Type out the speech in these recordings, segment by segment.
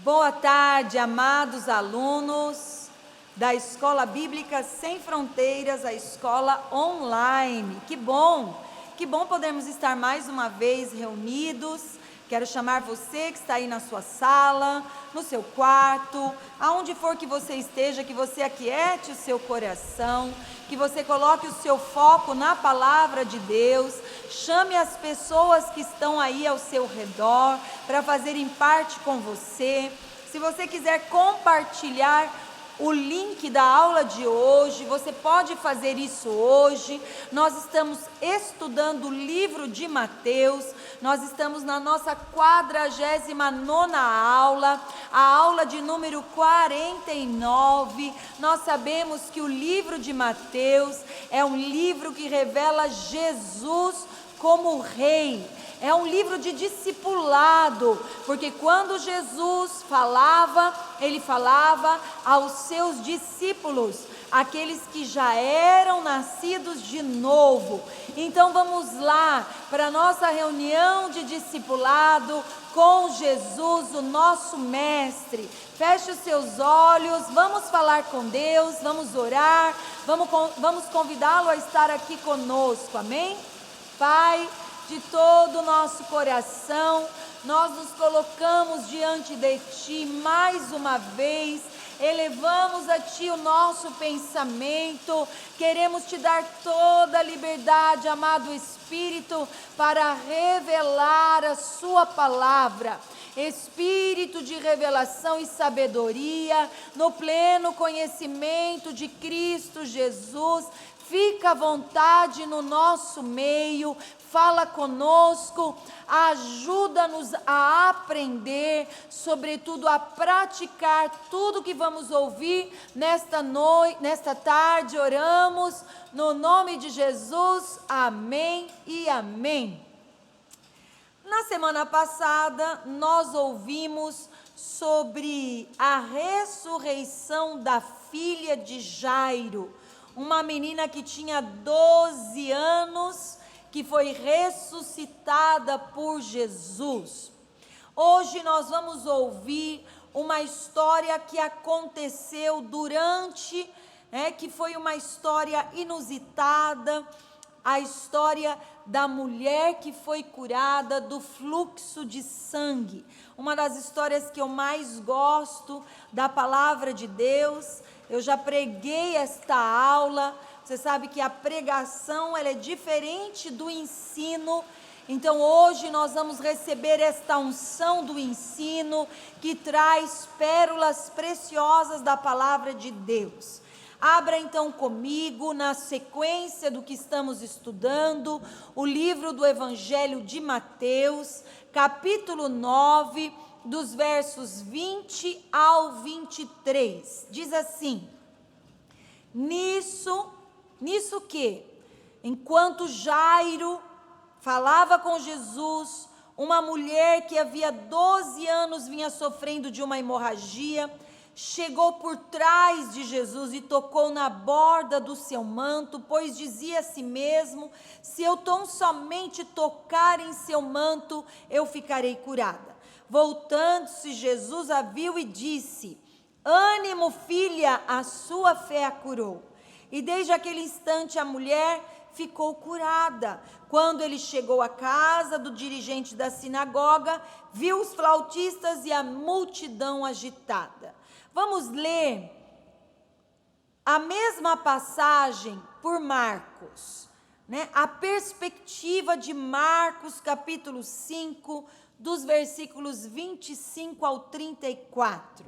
Boa tarde, amados alunos da Escola Bíblica Sem Fronteiras, a escola online. Que bom podermos estar mais uma vez reunidos. Quero chamar você que está aí na sua sala, no seu quarto, aonde for que você esteja, que você aquiete o seu coração, que você coloque o seu foco na palavra de Deus, chame as pessoas que estão aí ao seu redor para fazerem parte com você. Se você quiser compartilhar o link da aula de hoje, você pode fazer isso hoje. Nós estamos estudando o livro de Mateus, nós estamos na nossa 49ª aula, a aula de número 49. Nós sabemos que o livro de Mateus é um livro que revela Jesus como Rei. É um livro de discipulado, porque quando Jesus falava, ele falava aos seus discípulos, aqueles que já eram nascidos de novo. Então vamos lá para a nossa reunião de discipulado com Jesus, o nosso mestre. Feche os seus olhos, vamos falar com Deus, vamos orar, vamos convidá-lo a estar aqui conosco, amém? Pai, de todo o nosso coração, nós nos colocamos diante de Ti mais uma vez, elevamos a Ti o nosso pensamento, queremos Te dar toda a liberdade, amado Espírito, para revelar a Sua palavra. Espírito de revelação e sabedoria, no pleno conhecimento de Cristo Jesus, fica à vontade no nosso meio, fala conosco, ajuda-nos a aprender, sobretudo a praticar tudo que vamos ouvir nesta tarde. Oramos no nome de Jesus, amém e amém. Na semana passada, nós ouvimos sobre a ressurreição da filha de Jairo, uma menina que tinha 12 anos, que foi ressuscitada por Jesus. Hoje nós vamos ouvir uma história que aconteceu que foi uma história inusitada, a história da mulher que foi curada do fluxo de sangue. Uma das histórias que eu mais gosto da palavra de Deus. Eu já preguei esta aula. Você sabe que a pregação ela é diferente do ensino. Então hoje nós vamos receber esta unção do ensino que traz pérolas preciosas da palavra de Deus. Abra então comigo, na sequência do que estamos estudando, o livro do Evangelho de Mateus, capítulo 9, dos versos 20 ao 23. Diz assim: Nisso que, enquanto Jairo falava com Jesus, uma mulher que havia 12 anos vinha sofrendo de uma hemorragia, chegou por trás de Jesus e tocou na borda do seu manto, pois dizia a si mesmo: se eu tão somente tocar em seu manto, eu ficarei curada. Voltando-se, Jesus a viu e disse: ânimo, filha, a sua fé a curou. E desde aquele instante a mulher ficou curada. Quando ele chegou à casa do dirigente da sinagoga, viu os flautistas e a multidão agitada. Vamos ler a mesma passagem por Marcos, a perspectiva de Marcos, capítulo 5, dos versículos 25 ao 34.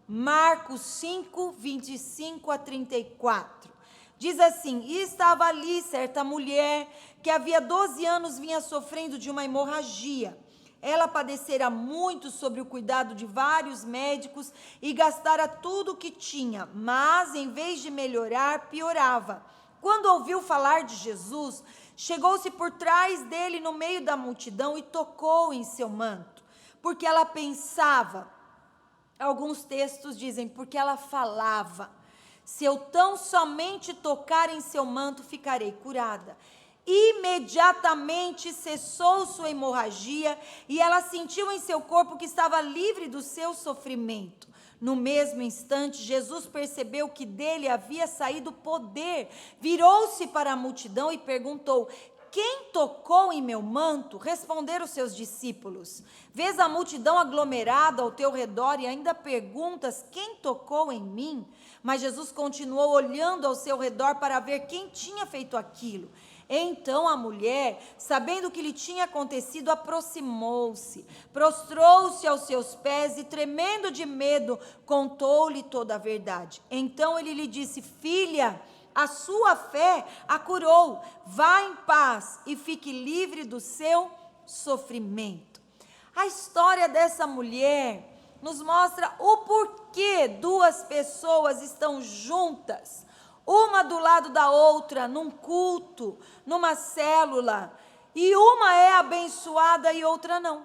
Marcos 5, 25 a 34. Diz assim: e estava ali certa mulher que havia 12 anos vinha sofrendo de uma hemorragia. Ela padecera muito sobre o cuidado de vários médicos e gastara tudo o que tinha, mas em vez de melhorar, piorava. Quando ouviu falar de Jesus, chegou-se por trás dele no meio da multidão e tocou em seu manto, porque ela pensava, alguns textos dizem, porque ela falava: se eu tão somente tocar em seu manto, ficarei curada. Imediatamente cessou sua hemorragia e ela sentiu em seu corpo que estava livre do seu sofrimento. No mesmo instante, Jesus percebeu que dele havia saído poder. Virou-se para a multidão e perguntou: quem tocou em meu manto? Responderam os seus discípulos: vês a multidão aglomerada ao teu redor e ainda perguntas: quem tocou em mim? Mas Jesus continuou olhando ao seu redor para ver quem tinha feito aquilo. Então a mulher, sabendo o que lhe tinha acontecido, aproximou-se, prostrou-se aos seus pés e, tremendo de medo, contou-lhe toda a verdade. Então ele lhe disse: filha, a sua fé a curou, vá em paz e fique livre do seu sofrimento. A história dessa mulher nos mostra o porquê duas pessoas estão juntas, uma do lado da outra, num culto, numa célula, e uma é abençoada e outra não.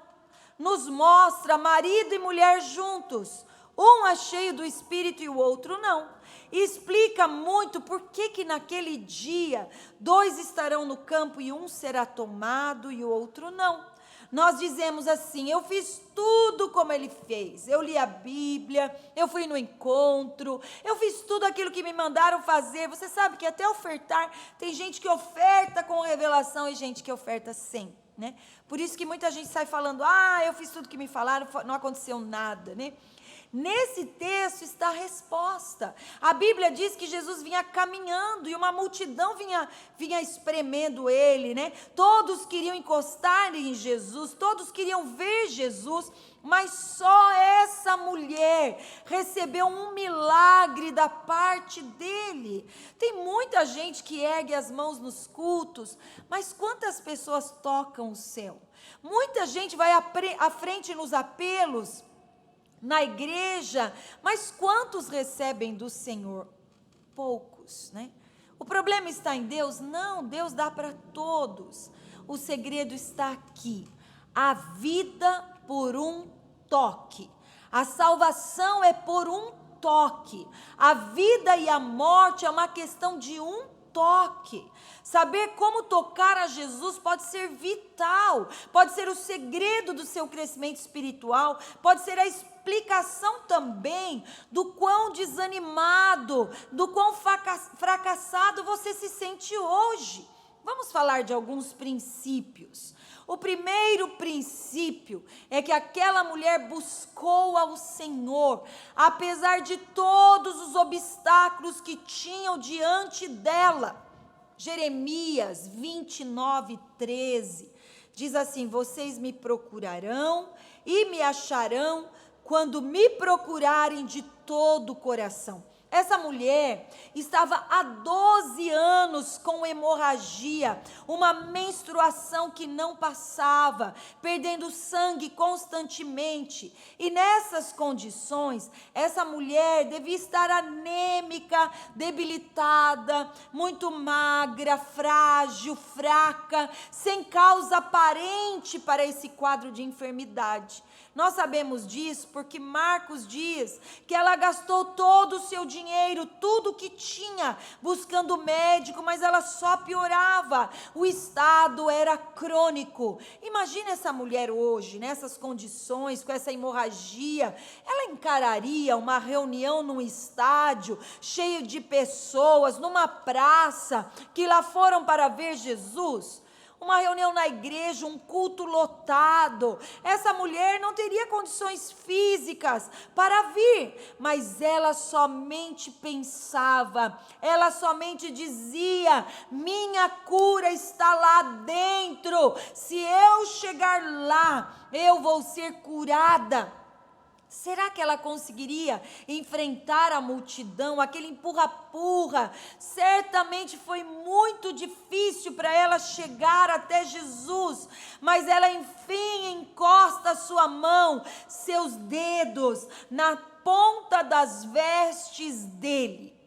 Nos mostra marido e mulher juntos, um é cheio do Espírito e o outro não. E explica muito por que naquele dia dois estarão no campo e um será tomado e o outro não. Nós dizemos assim: eu fiz tudo como ele fez, eu li a Bíblia, eu fui no encontro, eu fiz tudo aquilo que me mandaram fazer. Você sabe que até ofertar, tem gente que oferta com revelação e gente que oferta sem, né? Por isso que muita gente sai falando: eu fiz tudo que me falaram, não aconteceu nada, né? Nesse texto está a resposta. A Bíblia diz que Jesus vinha caminhando e uma multidão vinha espremendo ele, né? Todos queriam encostar em Jesus, todos queriam ver Jesus, mas só essa mulher recebeu um milagre da parte dele. Tem muita gente que ergue as mãos nos cultos, mas quantas pessoas tocam o céu? Muita gente vai à frente nos apelos, na igreja, mas quantos recebem do Senhor? Poucos, né? O problema está em Deus? Não, Deus dá para todos. O segredo está aqui: a vida por um toque. A salvação é por um toque. A vida e a morte é uma questão de um toque. Saber como tocar a Jesus pode ser vital, pode ser o segredo do seu crescimento espiritual, pode ser a explicação também do quão desanimado, do quão fracassado você se sente hoje. Vamos falar de alguns princípios. O primeiro princípio é que aquela mulher buscou ao Senhor, apesar de todos os obstáculos que tinham diante dela. Jeremias 29:13 diz assim: vocês me procurarão e me acharão quando me procurarem de todo o coração. Essa mulher estava há 12 anos com hemorragia, uma menstruação que não passava, perdendo sangue constantemente. E nessas condições, essa mulher devia estar anêmica, debilitada, muito magra, frágil, fraca, sem causa aparente para esse quadro de enfermidade. Nós sabemos disso porque Marcos diz que ela gastou todo o seu dinheiro, tudo que tinha, buscando médico, mas ela só piorava. O estado era crônico. Imagina essa mulher hoje, nessas condições, com essa hemorragia. Ela encararia uma reunião num estádio, cheio de pessoas, numa praça, que lá foram para ver Jesus? Uma reunião na igreja, um culto lotado. Essa mulher não teria condições físicas para vir, mas ela somente pensava, ela somente dizia: minha cura está lá dentro, se eu chegar lá, eu vou ser curada. Será que ela conseguiria enfrentar a multidão, aquele empurra-purra? Certamente foi muito difícil para ela chegar até Jesus, mas ela enfim encosta a sua mão, seus dedos, na ponta das vestes dele.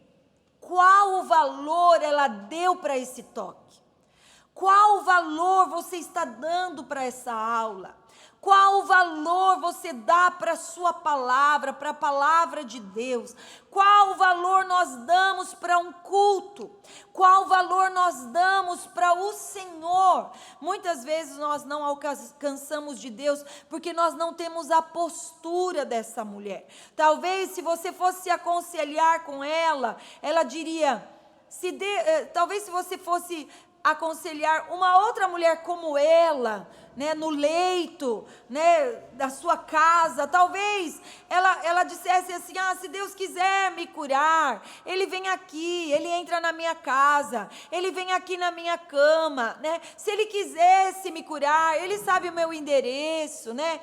Qual o valor ela deu para esse toque? Qual o valor você está dando para essa aula? Qual valor você dá para a sua palavra, para a palavra de Deus? Qual valor nós damos para um culto? Qual valor nós damos para o Senhor? Muitas vezes nós não alcançamos de Deus porque nós não temos a postura dessa mulher. Talvez se você fosse se aconselhar com ela, ela diria, talvez se você fosse aconselhar uma outra mulher como ela, né, no leito, né, da sua casa, talvez ela dissesse assim, se Deus quiser me curar, Ele vem aqui, Ele entra na minha casa, Ele vem aqui na minha cama, né, se Ele quisesse me curar, Ele sabe o meu endereço, né,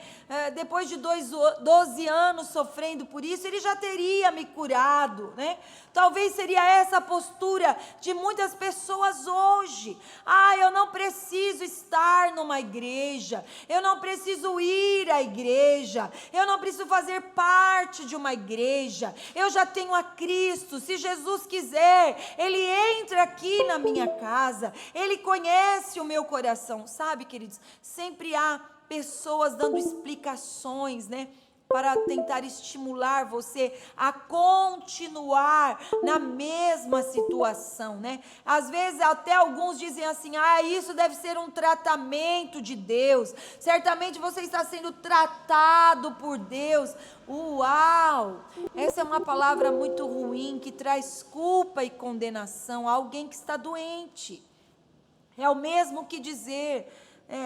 depois de 12 anos sofrendo por isso, Ele já teria me curado, né, talvez seria essa a postura de muitas pessoas hoje. Eu não preciso estar numa igreja, eu não preciso ir à igreja, eu não preciso fazer parte de uma igreja, eu já tenho a Cristo, se Jesus quiser, Ele entra aqui na minha casa, Ele conhece o meu coração, sabe, queridos, sempre há pessoas dando explicações, né, para tentar estimular você a continuar na mesma situação, né? Às vezes até alguns dizem assim, isso deve ser um tratamento de Deus, certamente você está sendo tratado por Deus. Uau! Essa é uma palavra muito ruim, que traz culpa e condenação a alguém que está doente. É o mesmo que dizer,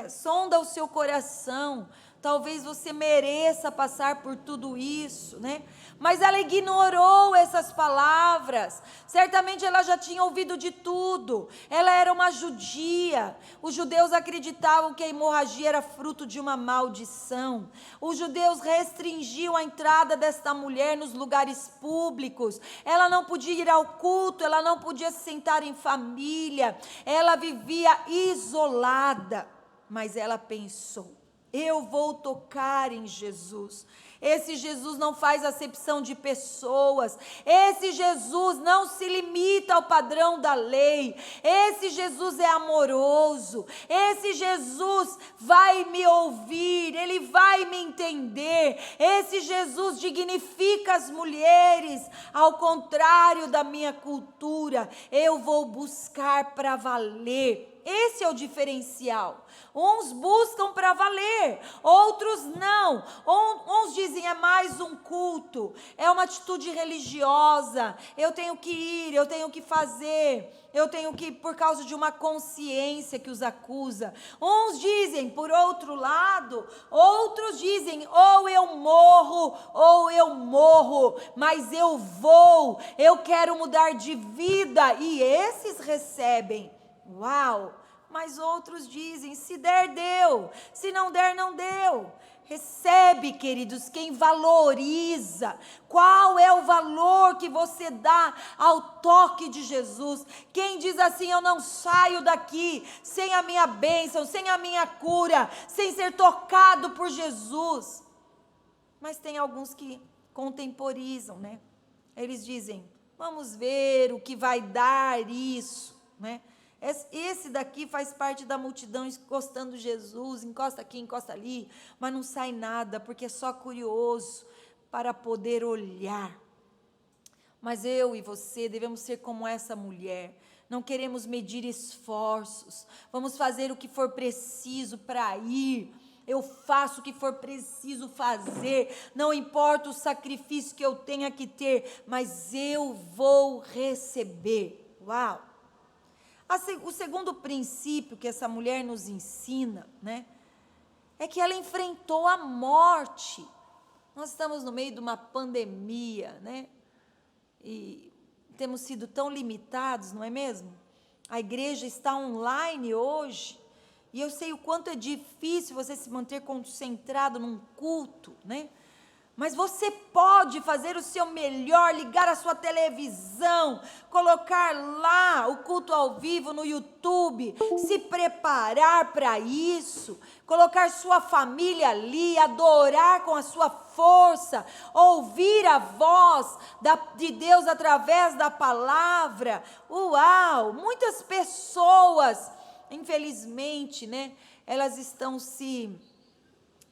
sonda o seu coração, talvez você mereça passar por tudo isso, né? Mas ela ignorou essas palavras, certamente ela já tinha ouvido de tudo, ela era uma judia, os judeus acreditavam que a hemorragia era fruto de uma maldição, os judeus restringiam a entrada desta mulher nos lugares públicos, ela não podia ir ao culto, ela não podia se sentar em família, ela vivia isolada, mas ela pensou, eu vou tocar em Jesus. Esse Jesus não faz acepção de pessoas, esse Jesus não se limita ao padrão da lei, esse Jesus é amoroso, esse Jesus vai me ouvir, Ele vai me entender, esse Jesus dignifica as mulheres, ao contrário da minha cultura, eu vou buscar para valer. Esse é o diferencial. Uns buscam para valer, outros não. Uns dizem é mais um culto, é uma atitude religiosa, eu tenho que ir, eu tenho que fazer, eu tenho que, por causa de uma consciência que os acusa. Uns dizem, por outro lado, outros dizem, ou eu morro, mas eu quero mudar de vida, e esses recebem. Uau! Mas outros dizem, se der, deu, se não der, não deu. Recebe, queridos, quem valoriza. Qual é o valor que você dá ao toque de Jesus? Quem diz assim, eu não saio daqui sem a minha bênção, sem a minha cura, sem ser tocado por Jesus. Mas tem alguns que contemporizam, né? Eles dizem, vamos ver o que vai dar isso, né? Esse daqui faz parte da multidão encostando Jesus, encosta aqui, encosta ali, mas não sai nada, porque é só curioso para poder olhar. Mas eu e você devemos ser como essa mulher, não queremos medir esforços, vamos fazer o que for preciso para ir. Eu faço o que for preciso fazer, não importa o sacrifício que eu tenha que ter, mas eu vou receber. Uau! O segundo princípio que essa mulher nos ensina, né, é que ela enfrentou a morte. Nós estamos no meio de uma pandemia, né, e temos sido tão limitados, não é mesmo? A igreja está online hoje, e eu sei o quanto é difícil você se manter concentrado num culto, né? Mas você pode fazer o seu melhor, ligar a sua televisão, colocar lá o culto ao vivo no YouTube, se preparar para isso, colocar sua família ali, adorar com a sua força, ouvir a voz de Deus através da palavra. Uau! Muitas pessoas, infelizmente, né, elas estão se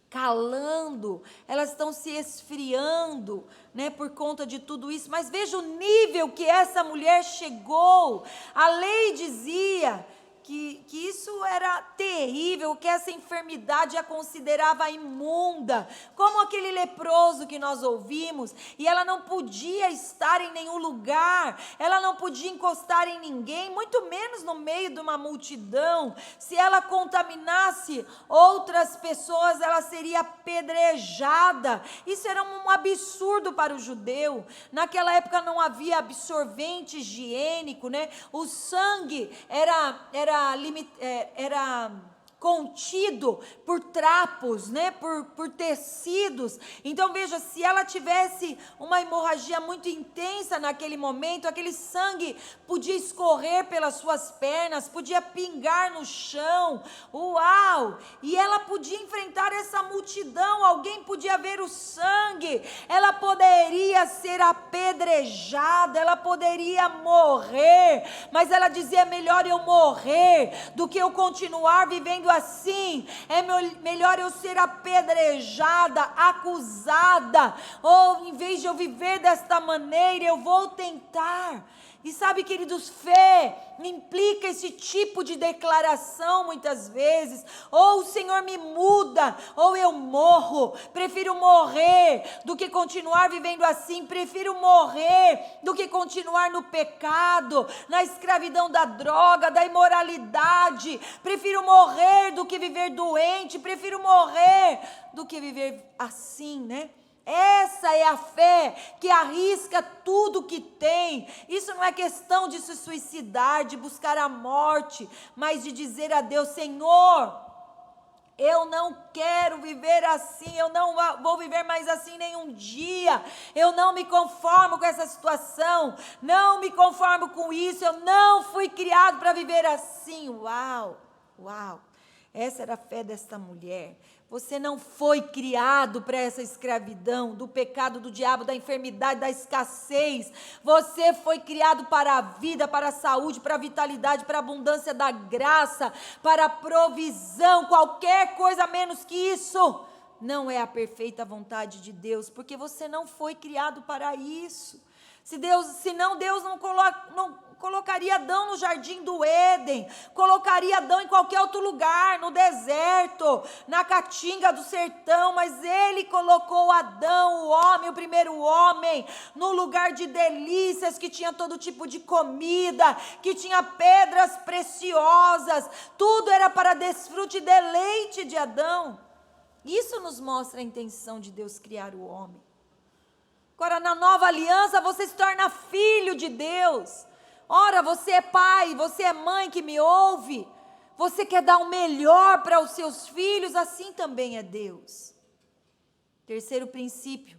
calando, elas estão se esfriando, né, por conta de tudo isso. Mas veja o nível que essa mulher chegou. A lei dizia que isso era terrível, que essa enfermidade a considerava imunda, como aquele leproso que nós ouvimos, e ela não podia estar em nenhum lugar, ela não podia encostar em ninguém, muito menos no meio de uma multidão. Se ela contaminasse outras pessoas, ela seria apedrejada. Isso era um absurdo para o judeu. Naquela época não havia absorvente higiênico, né? O sangue era contido por trapos, né? por tecidos. Então veja, se ela tivesse uma hemorragia muito intensa naquele momento, aquele sangue podia escorrer pelas suas pernas, podia pingar no chão. Uau! E ela podia enfrentar essa multidão, alguém podia ver o sangue, ela poderia ser apedrejada, ela poderia morrer, mas ela dizia: é melhor eu morrer do que eu continuar vivendo assim. É melhor eu ser apedrejada, acusada, ou em vez de eu viver desta maneira, eu vou tentar. E sabe, queridos, fé implica esse tipo de declaração muitas vezes: ou o Senhor me muda, ou eu morro. Prefiro morrer do que continuar vivendo assim. Prefiro morrer do que continuar no pecado, na escravidão da droga, da imoralidade. Prefiro morrer do que viver doente. Prefiro morrer do que viver assim, né? Essa é a fé que arrisca tudo que tem. Isso não é questão de se suicidar, de buscar a morte, mas de dizer a Deus: Senhor, eu não quero viver assim, eu não vou viver mais assim nenhum dia. Eu não me conformo com essa situação, não me conformo com isso, eu não fui criado para viver assim. Uau, uau. Essa era a fé desta mulher. Você não foi criado para essa escravidão, do pecado, do diabo, da enfermidade, da escassez. Você foi criado para a vida, para a saúde, para a vitalidade, para a abundância da graça, para a provisão. Qualquer coisa menos que isso não é a perfeita vontade de Deus, porque você não foi criado para isso. Senão Deus não colocaria Adão no jardim do Éden, colocaria Adão em qualquer outro lugar, no deserto, na caatinga do sertão, mas Ele colocou Adão, o homem, o primeiro homem, no lugar de delícias, que tinha todo tipo de comida, que tinha pedras preciosas, tudo era para desfrute e deleite de Adão. Isso nos mostra a intenção de Deus criar o homem. Agora, na nova aliança, você se torna filho de Deus. Ora, você é pai, você é mãe que me ouve. Você quer dar o melhor para os seus filhos, assim também é Deus. Terceiro princípio: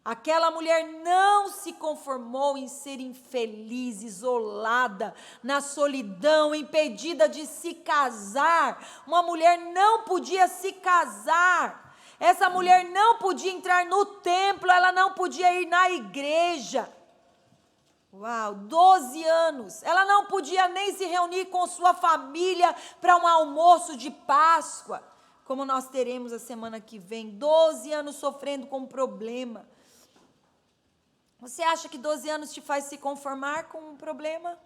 aquela mulher não se conformou em ser infeliz, isolada, na solidão, impedida de se casar. Uma mulher não podia se casar. Essa mulher não podia entrar no templo, ela não podia ir na igreja. Uau, 12 anos. Ela não podia nem se reunir com sua família para um almoço de Páscoa, como nós teremos a semana que vem. 12 anos sofrendo com um problema. Você acha que 12 anos te faz se conformar com um problema?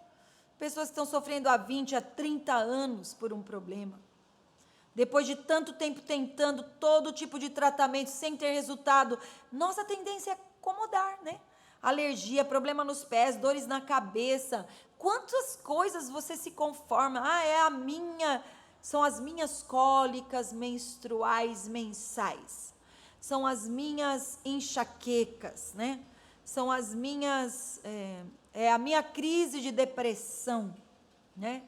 Pessoas que estão sofrendo há 20, há 30 anos por um problema. Depois de tanto tempo tentando todo tipo de tratamento sem ter resultado, nossa tendência é acomodar, né? Alergia, problema nos pés, dores na cabeça. Quantas coisas você se conforma? São as minhas cólicas menstruais mensais. São as minhas enxaquecas, né? São as minhas, a minha crise de depressão, né?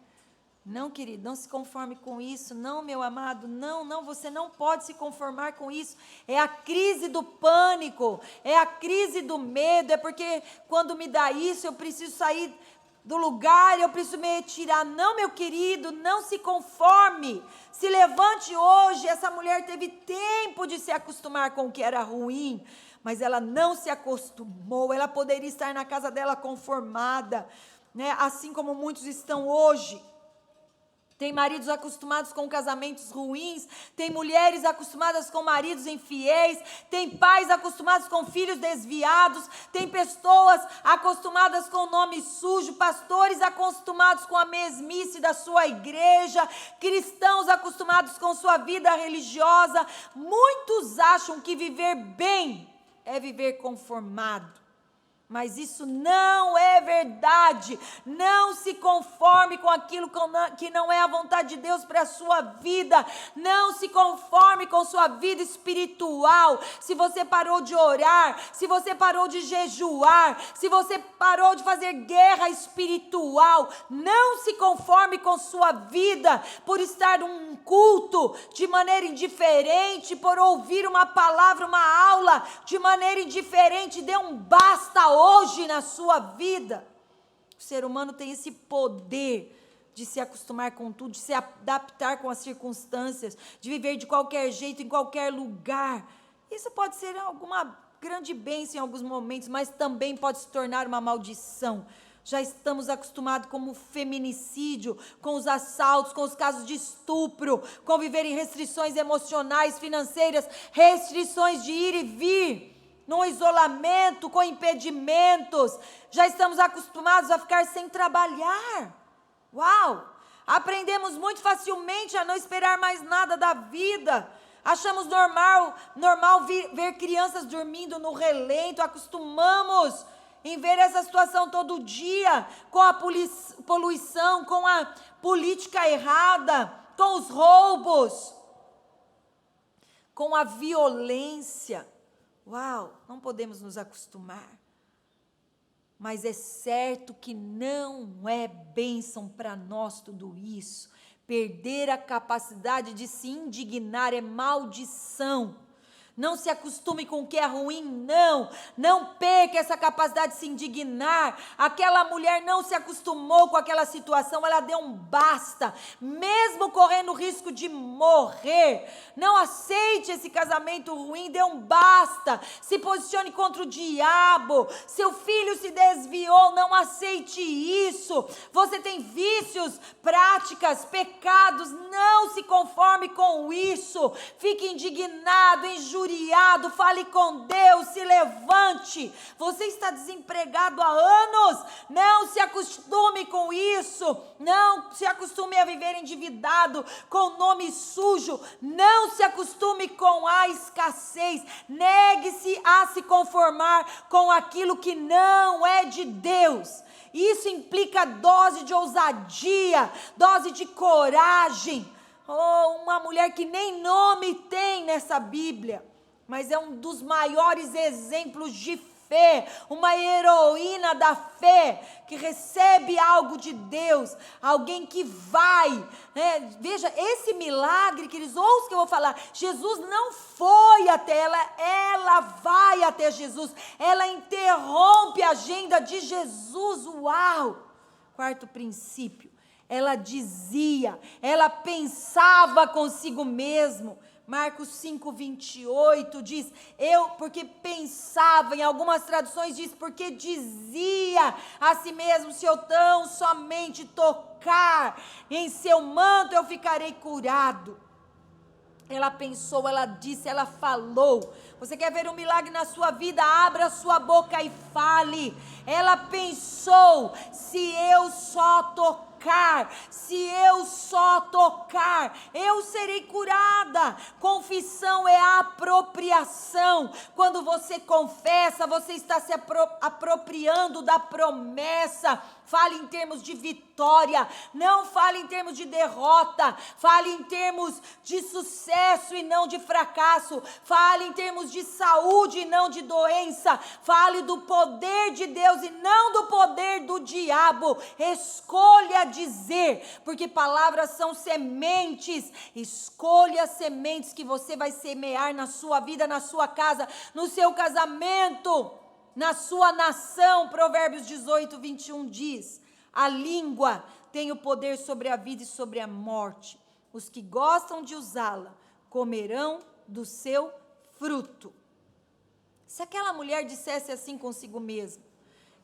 Não, querido, não se conforme com isso. Não, meu amado, não, você não pode se conformar com isso. É a crise do pânico, é a crise do medo, é porque quando me dá isso, eu preciso sair do lugar, eu preciso me retirar. Não, meu querido, não se conforme. Se levante hoje. Essa mulher teve tempo de se acostumar com o que era ruim, mas ela não se acostumou. Ela poderia estar na casa dela conformada, né? Assim como muitos estão hoje. Tem maridos acostumados com casamentos ruins, tem mulheres acostumadas com maridos infiéis, tem pais acostumados com filhos desviados, tem pessoas acostumadas com nome sujo, pastores acostumados com a mesmice da sua igreja, cristãos acostumados com sua vida religiosa. Muitos acham que viver bem é viver conformado. Mas isso não é verdade. Não se conforme com aquilo que não é a vontade de Deus para a sua vida. Não se conforme com sua vida espiritual. Se você parou de orar, se você parou de jejuar, se você parou de fazer guerra espiritual, não se conforme com sua vida por estar num culto de maneira indiferente, por ouvir uma palavra, uma aula de maneira indiferente. Dê um basta hoje na sua vida. O ser humano tem esse poder de se acostumar com tudo, de se adaptar com as circunstâncias, de viver de qualquer jeito, em qualquer lugar. Isso pode ser alguma grande bênção em alguns momentos, mas também pode se tornar uma maldição. Já estamos acostumados com o feminicídio, com os assaltos, com os casos de estupro, com viver em restrições emocionais, financeiras, restrições de ir e vir, no isolamento, com impedimentos. Já estamos acostumados a ficar sem trabalhar. Uau! Aprendemos muito facilmente a não esperar mais nada da vida. Achamos normal ver crianças dormindo no relento. Acostumamos em ver essa situação todo dia, com a poluição, com a política errada, com os roubos, com a violência. Uau, não podemos nos acostumar. Mas é certo que não é bênção para nós tudo isso. Perder a capacidade de se indignar é maldição. Não se acostume com o que é ruim, não. Não perca essa capacidade de se indignar. Aquela mulher não se acostumou com aquela situação, ela deu um basta, mesmo correndo o risco de morrer. Não aceite esse casamento ruim, dê um basta. Se posicione contra o diabo. Seu filho se desviou, não aceite isso. Você tem vícios, práticas, pecados, não se conforme com isso. Fique indignado, injuriado. Fale com Deus, se levante. Você está desempregado há anos, não se acostume com isso, não se acostume a viver endividado, com nome sujo, não se acostume com a escassez, negue-se a se conformar com aquilo que não é de Deus. Isso implica dose de ousadia, dose de coragem. Oh, uma mulher que nem nome tem nessa Bíblia, mas é um dos maiores exemplos de fé, uma heroína da fé, que recebe algo de Deus, alguém que vai, né? Veja, esse milagre, queridos, ouça o que eu vou falar, Jesus não foi até ela vai até Jesus, ela interrompe a agenda de Jesus. Uau! Quarto princípio, ela pensava consigo mesmo. Marcos 5:28 diz, porque pensava, em algumas traduções diz, porque dizia a si mesmo, se eu tão somente tocar em seu manto eu ficarei curado. Ela pensou, ela disse, ela falou. Você quer ver um milagre na sua vida? Abra sua boca e fale. Ela pensou, se eu só tocar, eu serei curada. Confissão é a apropriação. Quando você confessa, você está se apropriando da promessa. Fale em termos de vitória, não fale em termos de derrota, fale em termos de sucesso e não de fracasso, fale em termos de saúde e não de doença, fale do poder de Deus e não do poder do diabo. Escolha dizer, porque palavras são sementes. Escolha as sementes que você vai semear na sua vida, na sua casa, no seu casamento, na sua nação. Provérbios 18:21 diz, a língua tem o poder sobre a vida e sobre a morte. Os que gostam de usá-la comerão do seu fruto. Se aquela mulher dissesse assim consigo mesma,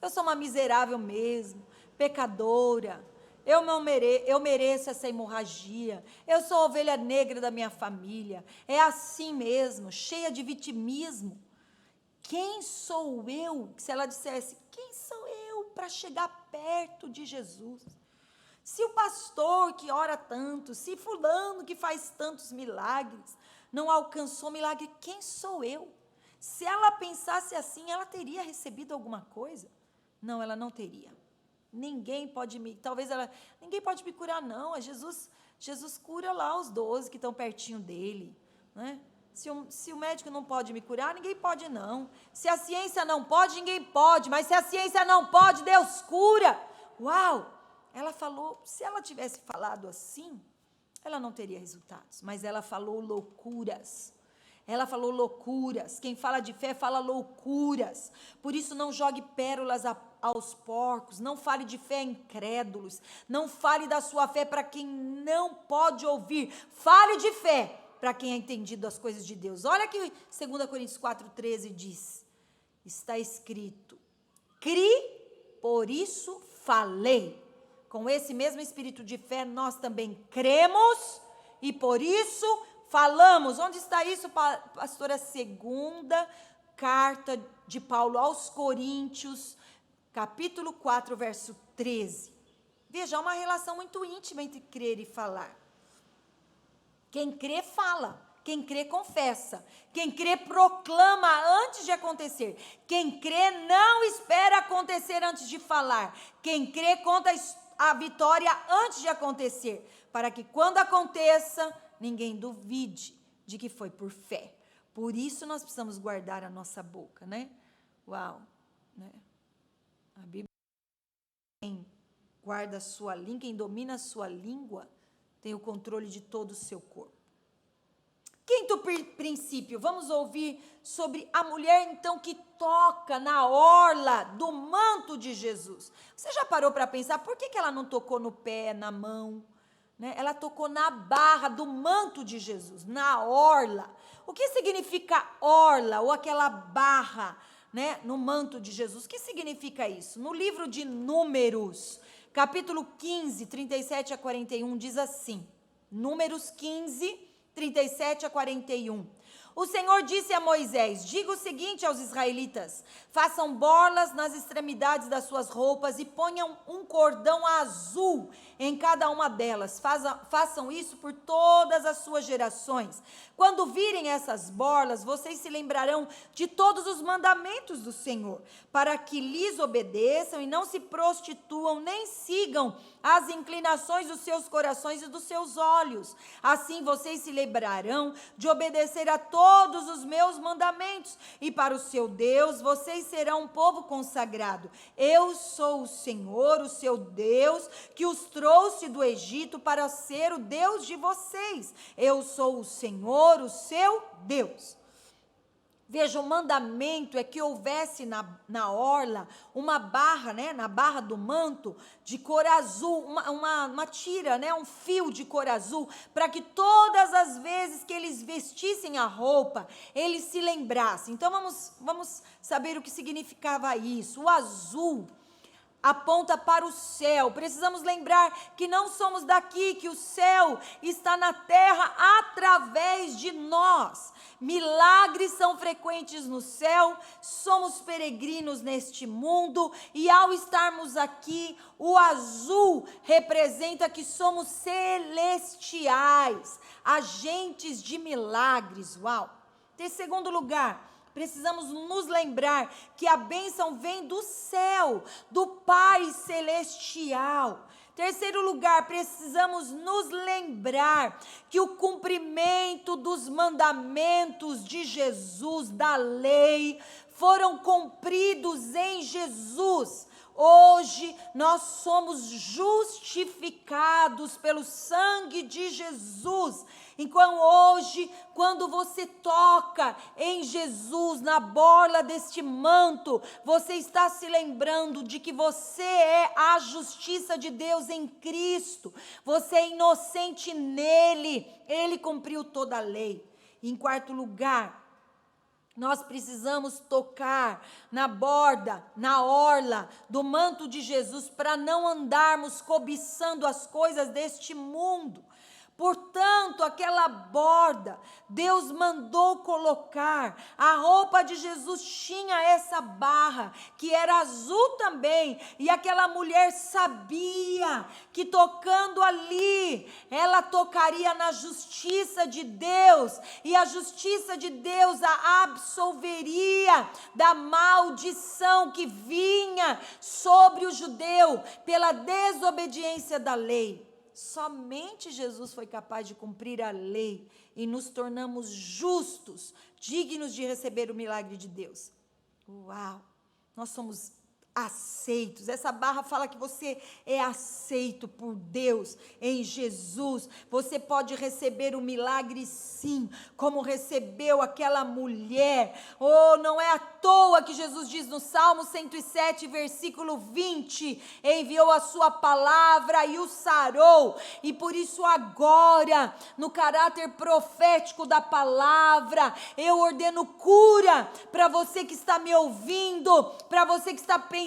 eu sou uma miserável mesmo, pecadora, Eu mereço essa hemorragia. Eu sou a ovelha negra da minha família. É assim mesmo, cheia de vitimismo. Quem sou eu? Se ela dissesse, quem sou eu para chegar perto de Jesus? Se o pastor que ora tanto, se fulano que faz tantos milagres, não alcançou milagre, quem sou eu? Se ela pensasse assim, ela teria recebido alguma coisa? Não, ela não teria. Ninguém pode ninguém pode me curar não, Jesus cura lá os 12 que estão pertinho dele, né? Se o médico não pode me curar, ninguém pode não. Se a ciência não pode, ninguém pode, mas se a ciência não pode, Deus cura. Uau! Ela falou, se ela tivesse falado assim, ela não teria resultados, mas ela falou loucuras. Ela falou loucuras. Quem fala de fé fala loucuras. Por isso não jogue pérolas aos porcos. Não fale de fé a incrédulos. Não fale da sua fé para quem não pode ouvir. Fale de fé para quem é entendido as coisas de Deus. Olha que 2 Coríntios 4,13 diz. Está escrito. Cri, por isso falei. Com esse mesmo espírito de fé, nós também cremos e por isso falamos. Onde está isso, pastora? Segunda carta de Paulo aos Coríntios, capítulo 4, verso 13. Veja, há uma relação muito íntima entre crer e falar. Quem crê, fala. Quem crê, confessa. Quem crê, proclama antes de acontecer. Quem crê, não espera acontecer antes de falar. Quem crê, conta a vitória antes de acontecer, para que quando aconteça, ninguém duvide de que foi por fé. Por isso nós precisamos guardar a nossa boca, né? Uau, né? A Bíblia, quem guarda a sua língua, quem domina a sua língua, tem o controle de todo o seu corpo. Quinto princípio, vamos ouvir sobre a mulher então que toca na orla do manto de Jesus. Você já parou para pensar por que ela não tocou no pé, na mão? Né? Ela tocou na barra do manto de Jesus, na orla. O que significa orla ou aquela barra, né, no manto de Jesus? O que significa isso? No livro de Números, capítulo 15, 37 a 41, diz assim. Números 15, 37 a 41. O Senhor disse a Moisés, diga o seguinte aos israelitas, façam borlas nas extremidades das suas roupas e ponham um cordão azul em cada uma delas. Façam isso por todas as suas gerações. Quando virem essas borlas, vocês se lembrarão de todos os mandamentos do Senhor, para que lhes obedeçam e não se prostituam, nem sigam as inclinações dos seus corações e dos seus olhos. Assim vocês se lembrarão de obedecer a todos os meus mandamentos, e para o seu Deus vocês serão um povo consagrado. Eu sou o Senhor, o seu Deus, que os trouxe do Egito para ser o Deus de vocês. Eu sou o Senhor, o seu Deus. Veja, o mandamento é que houvesse na orla uma barra, né, na barra do manto, de cor azul, uma tira, né, um fio de cor azul, para que todas as vezes que eles vestissem a roupa, eles se lembrassem. Então vamos saber o que significava isso. O azul aponta para o céu. Precisamos lembrar que não somos daqui, que o céu está na terra através de nós. Milagres são frequentes no céu, somos peregrinos neste mundo e ao estarmos aqui, o azul representa que somos celestiais, agentes de milagres. Uau! Em segundo lugar, precisamos nos lembrar que a bênção vem do céu, do Pai Celestial. Terceiro lugar, precisamos nos lembrar que o cumprimento dos mandamentos de Jesus, da lei, foram cumpridos em Jesus. Hoje nós somos justificados pelo sangue de Jesus. Então hoje, quando você toca em Jesus, na borla deste manto, você está se lembrando de que você é a justiça de Deus em Cristo. Você é inocente nele. Ele cumpriu toda a lei. Em quarto lugar, Nós precisamos tocar na borda, na orla do manto de Jesus, para não andarmos cobiçando as coisas deste mundo. Portanto, aquela borda, Deus mandou colocar. A roupa de Jesus tinha essa barra, que era azul também, e aquela mulher sabia que tocando ali, ela tocaria na justiça de Deus, e a justiça de Deus a absolveria da maldição que vinha sobre o judeu pela desobediência da lei. Somente Jesus foi capaz de cumprir a lei e nos tornamos justos, dignos de receber o milagre de Deus. Uau! Nós somos aceitos. Essa barra fala que você é aceito por Deus em Jesus. Você pode receber o milagre sim, como recebeu aquela mulher. Oh, não é à toa que Jesus diz no Salmo 107, versículo 20, enviou a sua palavra e o sarou. E por isso agora, no caráter profético da palavra, eu ordeno cura para você que está me ouvindo, para você que está pensando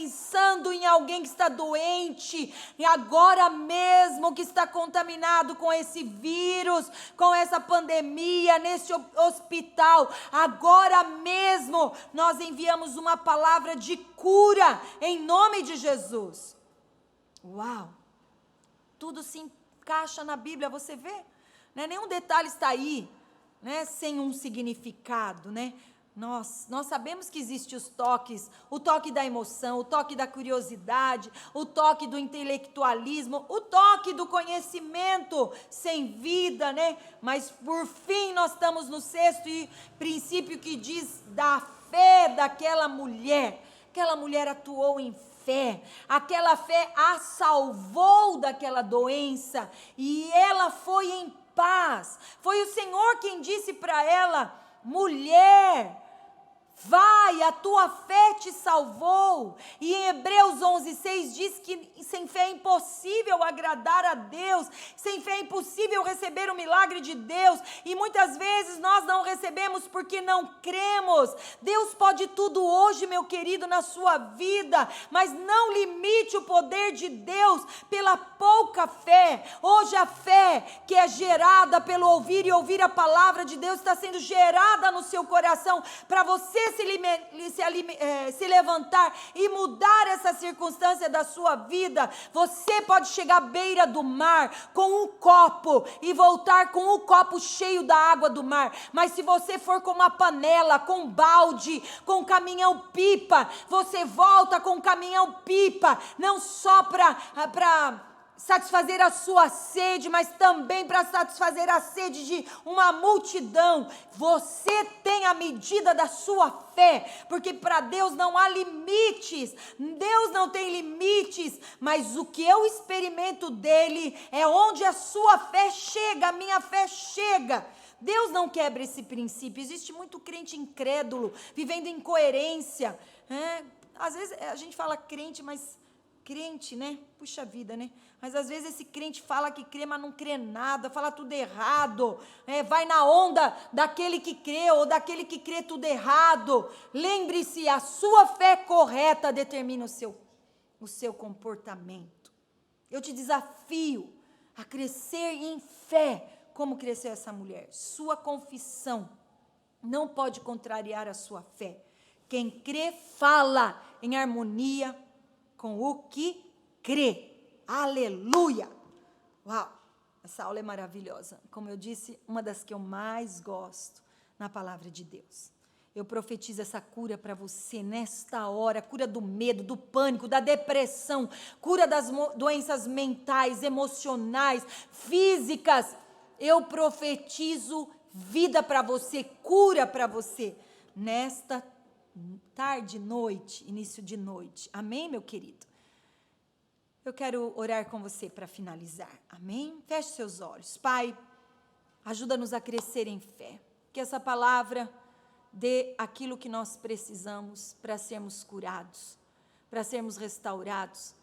em alguém que está doente, e agora mesmo que está contaminado com esse vírus, com essa pandemia, nesse hospital, agora mesmo nós enviamos uma palavra de cura, em nome de Jesus. Uau! Tudo se encaixa na Bíblia, você vê? Né? Nenhum detalhe está aí, né? Sem um significado, né? Nós sabemos que existem os toques, o toque da emoção, o toque da curiosidade, o toque do intelectualismo, o toque do conhecimento sem vida, né? Mas por fim nós estamos no sexto princípio que diz da fé daquela mulher. Aquela mulher atuou em fé, aquela fé a salvou daquela doença e ela foi em paz. Foi o Senhor quem disse para ela: mulher, vai, a tua fé te salvou. E em Hebreus 11:6 diz que sem fé é impossível agradar a Deus, sem fé é impossível receber o milagre de Deus, e muitas vezes nós não recebemos porque não cremos. Deus pode tudo hoje, meu querido, na sua vida, mas não limite o poder de Deus pela pouca fé. Hoje a fé que é gerada pelo ouvir e ouvir a palavra de Deus está sendo gerada no seu coração, para você se levantar e mudar essa circunstância da sua vida. Você pode chegar à beira do mar com um copo e voltar com um copo cheio da água do mar, mas se você for com uma panela, com um balde, com um caminhão-pipa, você volta com um caminhão-pipa, não só para satisfazer a sua sede, mas também para satisfazer a sede de uma multidão. Você tem a medida da sua fé, porque para Deus não há limites, Deus não tem limites, mas o que eu experimento dele é onde a sua fé chega, a minha fé chega. Deus não quebra esse princípio. Existe muito crente incrédulo, vivendo em incoerência, às vezes a gente fala crente, mas crente, né? Puxa vida, né? Mas às vezes esse crente fala que crê, mas não crê nada, fala tudo errado, vai na onda daquele que crê ou daquele que crê tudo errado. Lembre-se, a sua fé correta determina o seu comportamento. Eu te desafio a crescer em fé, como cresceu essa mulher. Sua confissão não pode contrariar a sua fé. Quem crê fala em harmonia com o que crê. Aleluia! Uau! Essa aula é maravilhosa. Como eu disse, uma das que eu mais gosto na palavra de Deus. Eu profetizo essa cura para você nesta hora, cura do medo, do pânico, da depressão, cura das doenças mentais, emocionais, físicas. Eu profetizo vida para você, cura para você nesta tarde, noite, início de noite. Amém, meu querido? Eu quero orar com você para finalizar. Amém? Feche seus olhos. Pai, ajuda-nos a crescer em fé. Que essa palavra dê aquilo que nós precisamos para sermos curados, para sermos restaurados,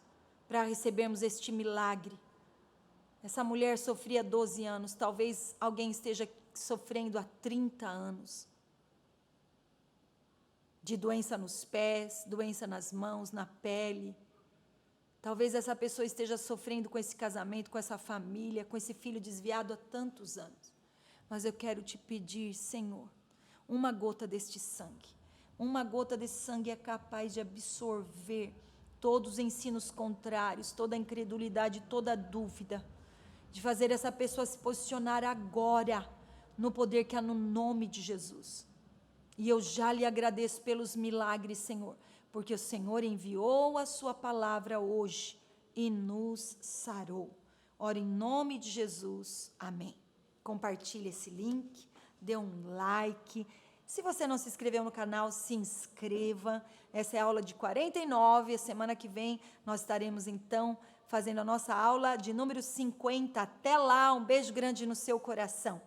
para recebermos este milagre. Essa mulher sofria 12 anos, talvez alguém esteja sofrendo há 30 anos. de doença nos pés, doença nas mãos, na pele. Talvez essa pessoa esteja sofrendo com esse casamento, com essa família, com esse filho desviado há tantos anos. Mas eu quero te pedir, Senhor, uma gota deste sangue. Uma gota desse sangue é capaz de absorver todos os ensinos contrários, toda a incredulidade, toda a dúvida, de fazer essa pessoa se posicionar agora no poder que há no nome de Jesus. E eu já lhe agradeço pelos milagres, Senhor, porque o Senhor enviou a sua palavra hoje e nos sarou. Ora, em nome de Jesus, amém. Compartilhe esse link, dê um like. Se você não se inscreveu no canal, se inscreva. Essa é a aula de 49. A semana que vem nós estaremos então fazendo a nossa aula de número 50. Até lá, um beijo grande no seu coração.